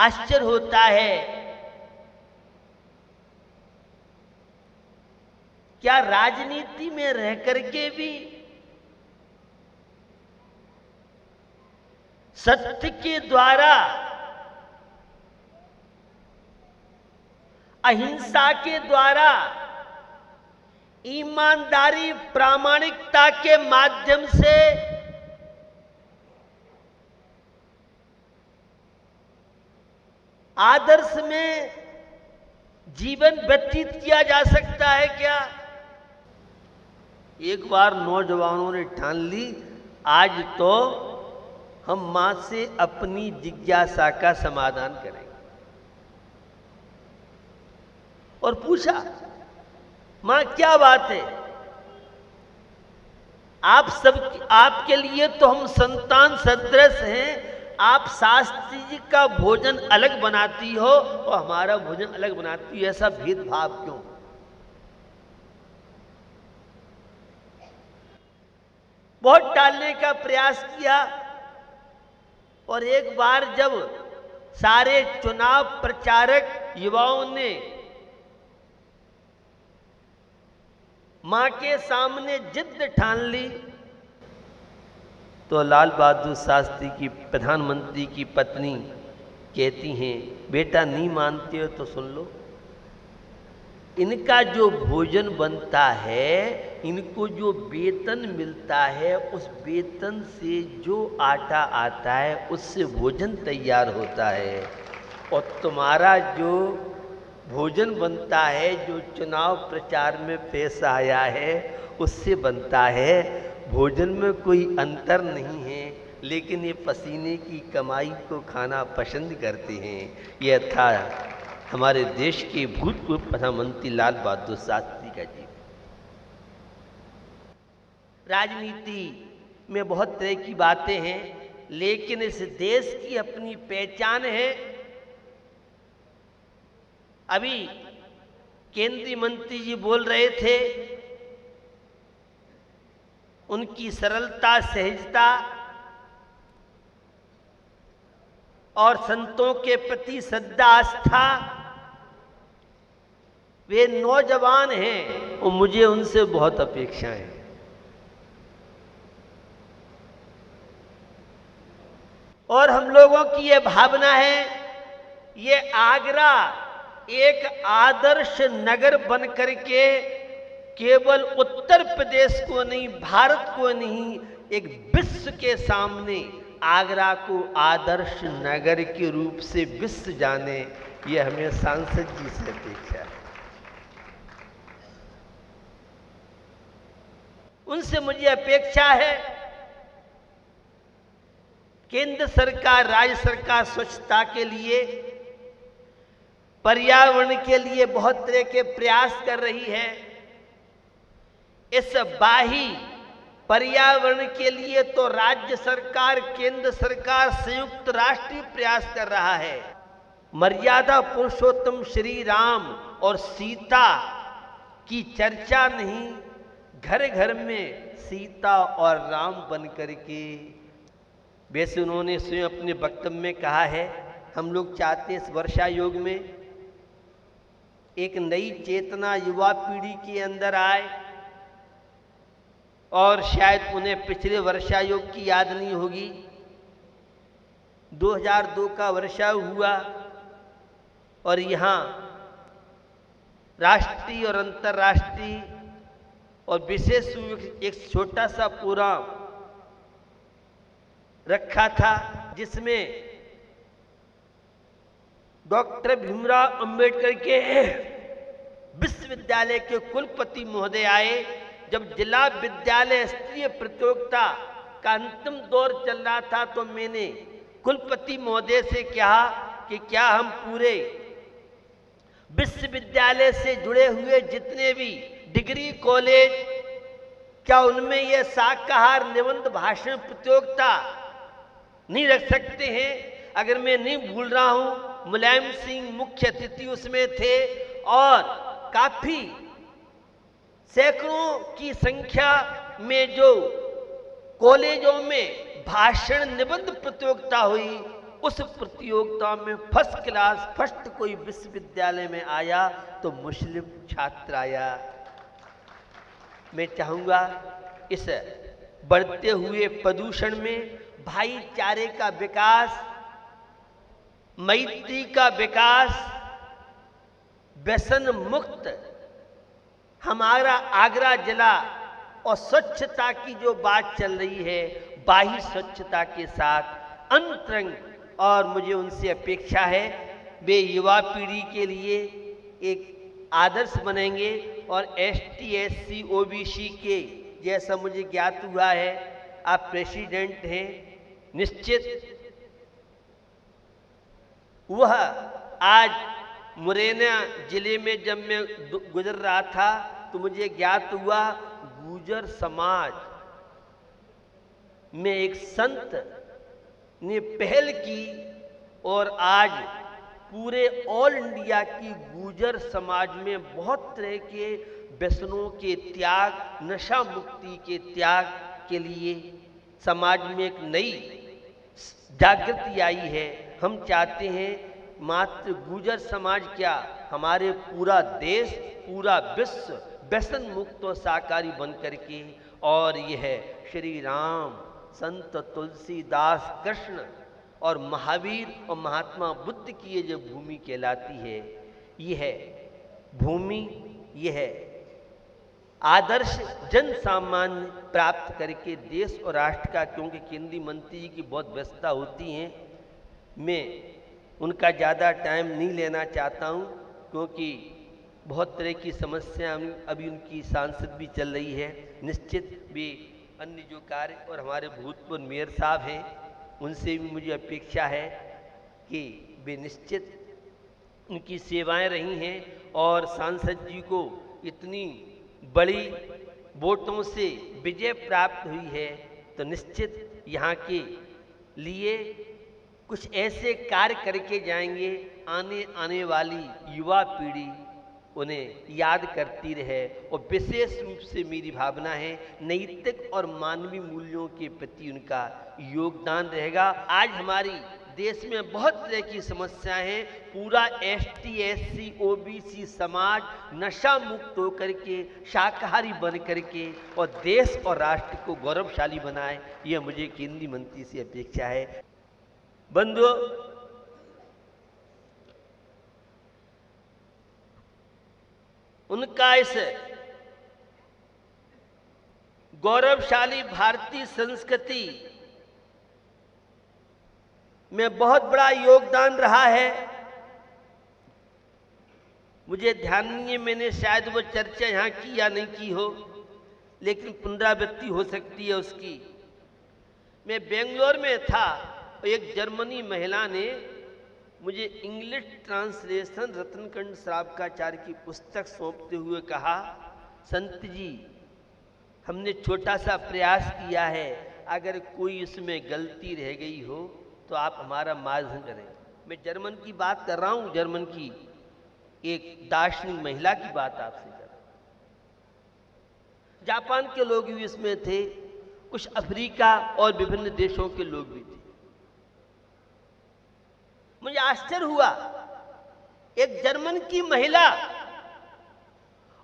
आश्चर्य होता है, क्या राजनीति में रह करके भी सत्य के द्वारा, अहिंसा के द्वारा, ईमानदारी प्रामाणिकता के माध्यम से आदर्श में जीवन व्यतीत किया जा सकता है क्या? एक बार नौजवानों ने ठान ली, आज तो हम मां से अपनी जिज्ञासा का समाधान करेंगे। और पूछा, मां क्या बात है? आप सब, आपके लिए तो हम संतान सदृश हैं, आप शास्त्री जी का भोजन अलग बनाती हो और हमारा भोजन अलग बनाती हो, ऐसा भेदभाव क्यों? बहुत टालने का प्रयास किया, और एक बार जब सारे चुनाव प्रचारक युवाओं ने मां के सामने जिद ठान ली, तो लाल बहादुर शास्त्री की, प्रधानमंत्री की पत्नी कहती हैं, बेटा नहीं मानते हो तो सुन लो, इनका जो भोजन बनता है, इनको जो वेतन मिलता है, उस वेतन से जो आटा आता है उससे भोजन तैयार होता है, और तुम्हारा जो भोजन बनता है, जो चुनाव प्रचार में पैसा आया है, उससे बनता है। भोजन में कोई अंतर नहीं है, लेकिन ये पसीने की कमाई को खाना पसंद करते हैं। यह था हमारे देश के भूतपूर्व प्रधानमंत्री लाल बहादुर शास्त्री का जीवन। राजनीति में बहुत तरह की बातें हैं, लेकिन इस देश की अपनी पहचान है। अभी केंद्रीय मंत्री जी बोल रहे थे, उनकी सरलता, सहजता और संतों के प्रति श्रद्धा, आस्था, वे नौजवान हैं और मुझे उनसे बहुत अपेक्षाएं हैं। और हम लोगों की ये भावना है, ये आगरा एक आदर्श नगर बन करके केवल उत्तर प्रदेश को नहीं, भारत को नहीं, एक विश्व के सामने आगरा को आदर्श नगर के रूप से विश्व जाने, ये हमें सांसद जी से अपेक्षा है। उनसे मुझे अपेक्षा है, केंद्र सरकार, राज्य सरकार स्वच्छता के लिए, पर्यावरण के लिए बहुत तरह के प्रयास कर रही है। इस बाही पर्यावरण के लिए तो राज्य सरकार, केंद्र सरकार संयुक्त राष्ट्रीय प्रयास कर रहा है। मर्यादा पुरुषोत्तम श्री राम और सीता की चर्चा नहीं, घर घर में सीता और राम बन करके, वैसे उन्होंने स्वयं अपने वक्तव्य में कहा है, हम लोग चाहते हैं इस वर्षा योग में एक नई चेतना युवा पीढ़ी के अंदर आए, और शायद उन्हें पिछले वर्षा योग की याद नहीं होगी। 2002 का वर्षा हुआ और यहाँ राष्ट्रीय और अंतर्राष्ट्रीय और विशेष एक छोटा सा प्रोग्राम रखा था, जिसमें डॉक्टर भीमराव अंबेडकर के विश्वविद्यालय के कुलपति महोदय आए। जब जिला विद्यालय स्तरीय प्रतियोगिता का अंतिम दौर चल रहा था, तो मैंने कुलपति महोदय से कहा कि क्या हम पूरे विश्वविद्यालय से जुड़े हुए जितने भी डिग्री कॉलेज, क्या उनमें यह शाकाहार निबंध भाषण प्रतियोगिता नहीं रख सकते हैं? अगर मैं नहीं भूल रहा हूं, मुलायम सिंह मुख्य अतिथि उसमें थे, और काफी सैकड़ों की संख्या में जो कॉलेजों में भाषण निबंध प्रतियोगिता हुई, उस प्रतियोगिता में फर्स्ट क्लास फर्स्ट कोई विश्वविद्यालय में आया तो मुस्लिम छात्र आया। मैं चाहूंगा इस बढ़ते हुए प्रदूषण में भाईचारे का विकास, मैत्री का विकास, व्यसन मुक्त हमारा आगरा जिला और स्वच्छता की जो बात चल रही है, बाह्य स्वच्छता के साथ अंतरंग, और मुझे उनसे अपेक्षा है वे युवा पीढ़ी के लिए एक आदर्श बनेंगे और ST SC OBC के जैसा मुझे ज्ञात हुआ है आप प्रेसिडेंट हैं, निश्चित वह आज मुरैना जिले में जब मैं गुजर रहा था तो मुझे ज्ञात हुआ गुर्जर समाज में एक संत ने पहल की और आज पूरे ऑल इंडिया की गुर्जर समाज में बहुत तरह के व्यसनों के त्याग, नशा मुक्ति के त्याग के लिए समाज में एक नई जागृति आई है। हम चाहते हैं मात्र गुर्जर समाज क्या, हमारे पूरा देश, पूरा विश्व व्यसन मुक्त और शाकाहारी बन करके, और यह श्री राम, संत तुलसीदास, कृष्ण और महावीर और महात्मा बुद्ध की ये जो भूमि कहलाती है, यह भूमि, यह आदर्श जन सामान्य प्राप्त करके देश और राष्ट्र का, क्योंकि केंद्रीय मंत्री जी की बहुत व्यस्तता होती है, मैं उनका ज़्यादा टाइम नहीं लेना चाहता हूं, क्योंकि बहुत तरह की समस्या अभी उनकी सांसद भी चल रही है। निश्चित भी अन्य जो कार्य और हमारे भूतपूर्व मेयर साहब हैं उनसे भी मुझे अपेक्षा है कि वे निश्चित उनकी सेवाएं रही हैं और सांसद जी को इतनी बड़ी वोटों से विजय प्राप्त हुई है, तो निश्चित यहाँ के लिए कुछ ऐसे कार्य करके जाएंगे, आने वाली युवा पीढ़ी उन्हें याद करती रहे। और विशेष रूप से मेरी भावना है नैतिक और मानवीय मूल्यों के प्रति उनका योगदान रहेगा। आज हमारी देश में बहुत तरह की समस्याएं हैं, पूरा ST SC OBC समाज नशा मुक्त होकर के, शाकाहारी बन करके और देश और राष्ट्र को गौरवशाली बनाए, यह मुझे केंद्रीय मंत्री से अपेक्षा है। बंधुओं, उनका इस गौरवशाली भारतीय संस्कृति में बहुत बड़ा योगदान रहा है। मुझे ध्यान नहीं है, मैंने शायद वो चर्चा यहां की या नहीं की हो, लेकिन पुनरावृत्ति हो सकती है उसकी। मैं बेंगलोर में था, एक जर्मनी महिला ने मुझे इंग्लिश ट्रांसलेशन रत्नकंड श्रावकाचार्य की पुस्तक सौंपते हुए कहा, संत जी हमने छोटा सा प्रयास किया है, अगर कोई इसमें गलती रह गई हो तो आप हमारा मार्गदर्शन करें। मैं जर्मन की बात कर रहा हूँ, जर्मन की एक दार्शनिक महिला की बात आपसे कर रहा हूं। जापान के लोग भी इसमें थे, कुछ अफ्रीका और विभिन्न देशों के लोग भी थे। मुझे आश्चर्य हुआ, एक जर्मन की महिला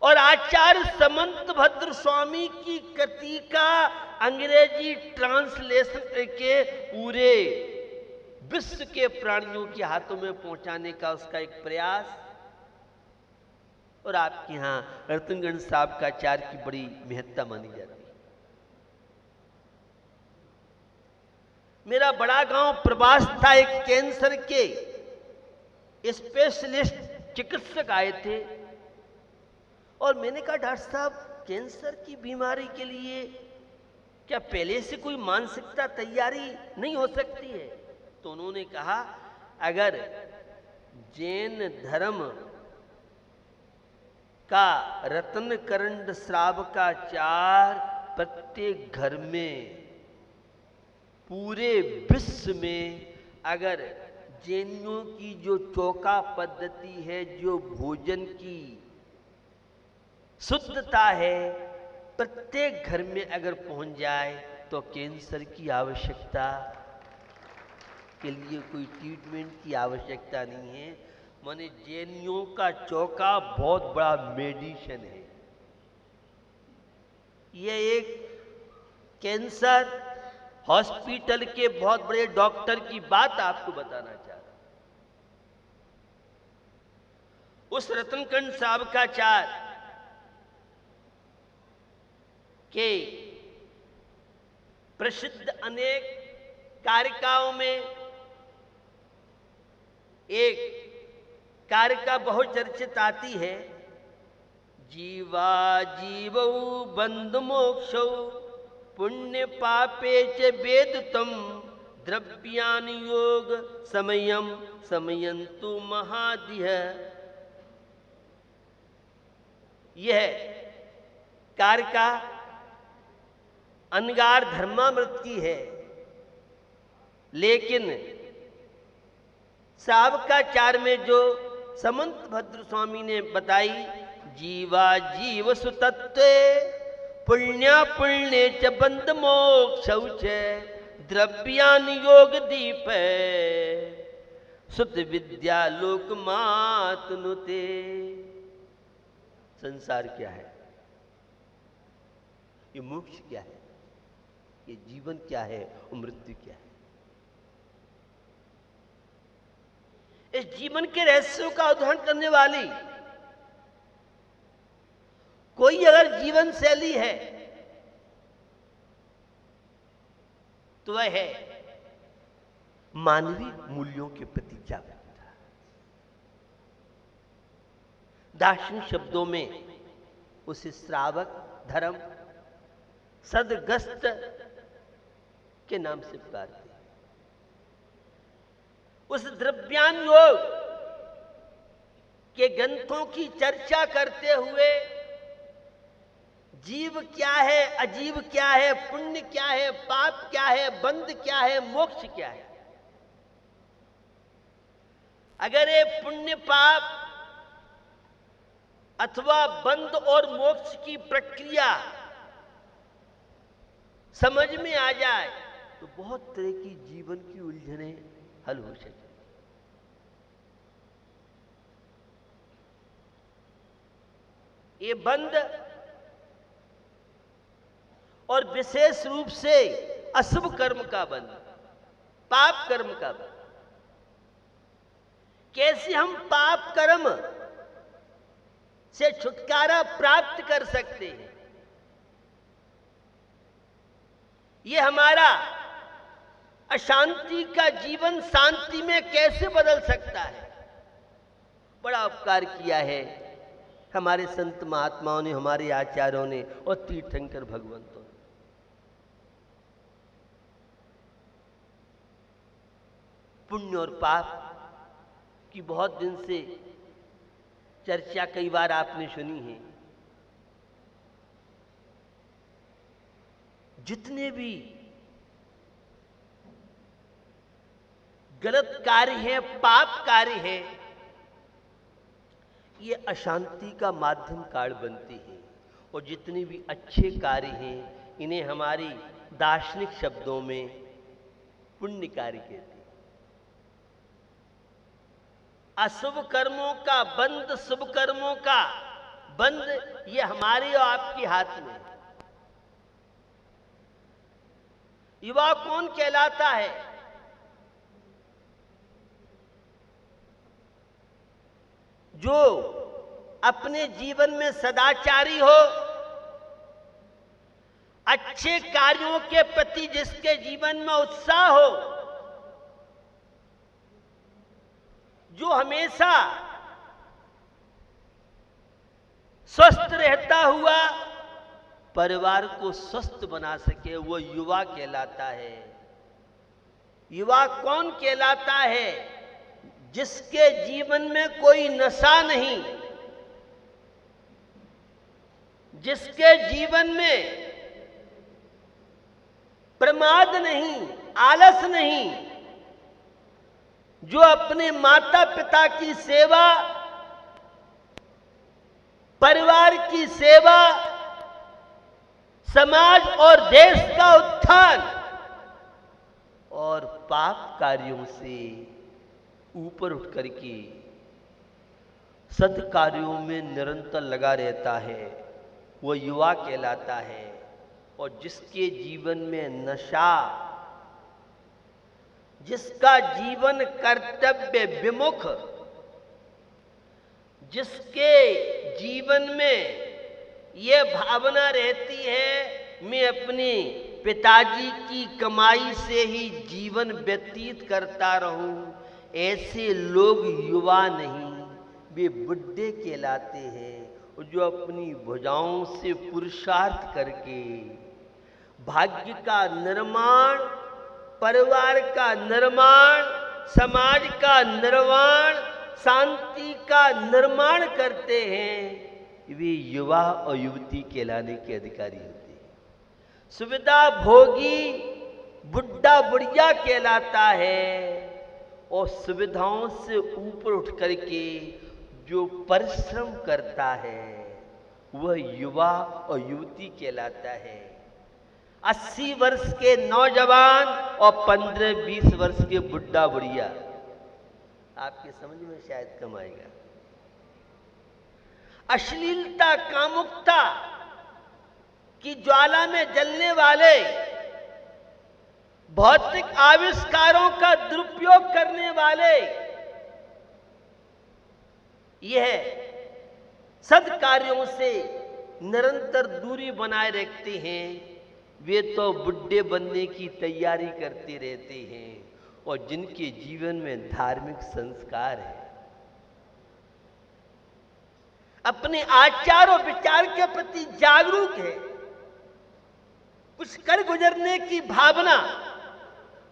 और आचार्य समंत भद्र स्वामी की कृति का अंग्रेजी ट्रांसलेशन करके पूरे विश्व के प्राणियों के हाथों में पहुंचाने का उसका एक प्रयास, और आपके यहां रत्नगण साहब का आचार्य की बड़ी महत्ता मानी जाती है। मेरा बड़ा गांव प्रवास था, एक कैंसर के स्पेशलिस्ट चिकित्सक आए थे और मैंने कहा डॉक्टर साहब कैंसर की बीमारी के लिए क्या पहले से कोई मानसिकता तैयारी नहीं हो सकती है? तो उन्होंने कहा अगर जैन धर्म का रत्नकंड श्रावकाचार्य प्रत्येक घर में, पूरे विश्व में अगर जैनियों की जो चौका पद्धति है, जो भोजन की शुद्धता है, प्रत्येक घर में अगर पहुंच जाए तो कैंसर की आवश्यकता इसके लिए कोई ट्रीटमेंट की आवश्यकता नहीं है। माने जैनियों का चौका बहुत बड़ा मेडिसिन है। यह एक कैंसर हॉस्पिटल के बहुत बड़े डॉक्टर की बात आपको बताना चाह रहा हूं। उस रतनखंड साहब का चार के प्रसिद्ध अनेक कारिकाओं में एक कारिका बहुत चर्चित आती है, जीवा जीवौ बंध मोक्षौ पुण्य पापे च वेदतम द्रव्यान योग समयम समयंतु महादिह। यह कारिका अनगार धर्मामृत की है, लेकिन सावकाचार में जो समंत भद्र स्वामी ने बताई, जीवा जीव सुतत्व पुण्या पुण्य च बंध मोक्षौ च द्रव्यान योग दीप सुत विद्या लोक मातनुते। संसार क्या है, ये मोक्ष क्या है, ये जीवन क्या है और मृत्यु क्या है। इस जीवन के रहस्यों का उदाहरण करने वाली कोई अगर जीवन शैली है तो वह है मानवीय मूल्यों के प्रति जागरूकता। दार्शनिक शब्दों में उसे श्रावक धर्म सदगस्त के नाम से पुकारते हैं। उस द्रव्यान योग के ग्रंथों की चर्चा करते हुए जीव क्या है, अजीव क्या है, पुण्य क्या है, पाप क्या है, बंध क्या है, मोक्ष क्या है। अगर ये पुण्य पाप अथवा बंध और मोक्ष की प्रक्रिया समझ में आ जाए तो बहुत तरह की जीवन की उलझनें हल हो सके। ये बंध और विशेष रूप से अशुभ कर्म का बंध, पाप कर्म का बंध। कैसे हम पाप कर्म से छुटकारा प्राप्त कर सकते हैं, ये हमारा अशांति का जीवन शांति में कैसे बदल सकता है। बड़ा उपकार किया है हमारे संत महात्माओं ने, हमारे आचार्यों ने और तीर्थंकर भगवंतों ने। पुण्य और पाप की बहुत दिन से चर्चा कई बार आपने सुनी है। जितने भी गलत कार्य हैं, पाप कार्य हैं, ये अशांति का माध्यम कार्य बनते हैं। और जितने भी अच्छे कार्य हैं, इन्हें हमारी दार्शनिक शब्दों में पुण्य कार्य कहते हैं। अशुभ कर्मों का बंध, शुभ कर्मों का बंध, ये हमारे और आपके हाथ में है। युवा कौन कहलाता है? जो अपने जीवन में सदाचारी हो, अच्छे कार्यों के प्रति जिसके जीवन में उत्साह हो, जो हमेशा स्वस्थ रहता हुआ परिवार को स्वस्थ बना सके, वो युवा कहलाता है। युवा कौन कहलाता है? जिसके जीवन में कोई नशा नहीं, जिसके जीवन में प्रमाद नहीं, आलस नहीं, जो अपने माता पिता की सेवा, परिवार की सेवा, समाज और देश का उत्थान और पाप कार्यों से ऊपर उठ करके सत्कार्यों में निरंतर लगा रहता है, वह युवा कहलाता है। और जिसके जीवन में नशा, जिसका जीवन कर्तव्य विमुख, जिसके जीवन में यह भावना रहती है मैं अपने पिताजी की कमाई से ही जीवन व्यतीत करता रहूं, ऐसे लोग युवा नहीं, वे बुढ़े कहलाते हैं। और जो अपनी भुजाओं से पुरुषार्थ करके भाग्य का निर्माण, परिवार का निर्माण, समाज का निर्माण, शांति का निर्माण करते हैं, वे युवा और युवती कहलाने के अधिकारी होते हैं। सुविधा भोगी बुढ़ा बुढ़िया कहलाता है, और सुविधाओं से ऊपर उठ करके जो परिश्रम करता है वह युवा और युवती कहलाता है। 80 वर्ष के नौजवान और 15-20 वर्ष के बुढ़ा बुढ़िया, आपके समझ में शायद कम आएगा। अश्लीलता, कामुकता की ज्वाला में जलने वाले, भौतिक आविष्कारों का दुरुपयोग करने वाले, यह सद्कार्यों से निरंतर दूरी बनाए रखते हैं, वे तो बुढ़े बनने की तैयारी करते रहते हैं। और जिनके जीवन में धार्मिक संस्कार है, अपने आचार और विचार के प्रति जागरूक है, कुछ कर गुजरने की भावना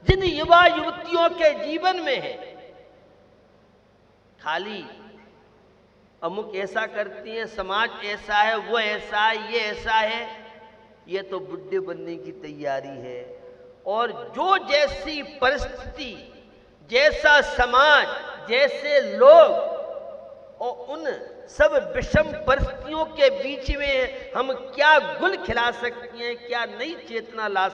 जिन युवा युवतियों के जीवन में है, खाली अमुक ऐसा करती हैं, समाज ऐसा है, वो ऐसा है, ये ऐसा है, ये तो बुढ़े बनने की तैयारी है। और जो जैसी परिस्थिति, जैसा समाज, जैसे लोग, और उन सब विषम परिस्थितियों के बीच में हम क्या गुल खिला सकती हैं, क्या नई चेतना ला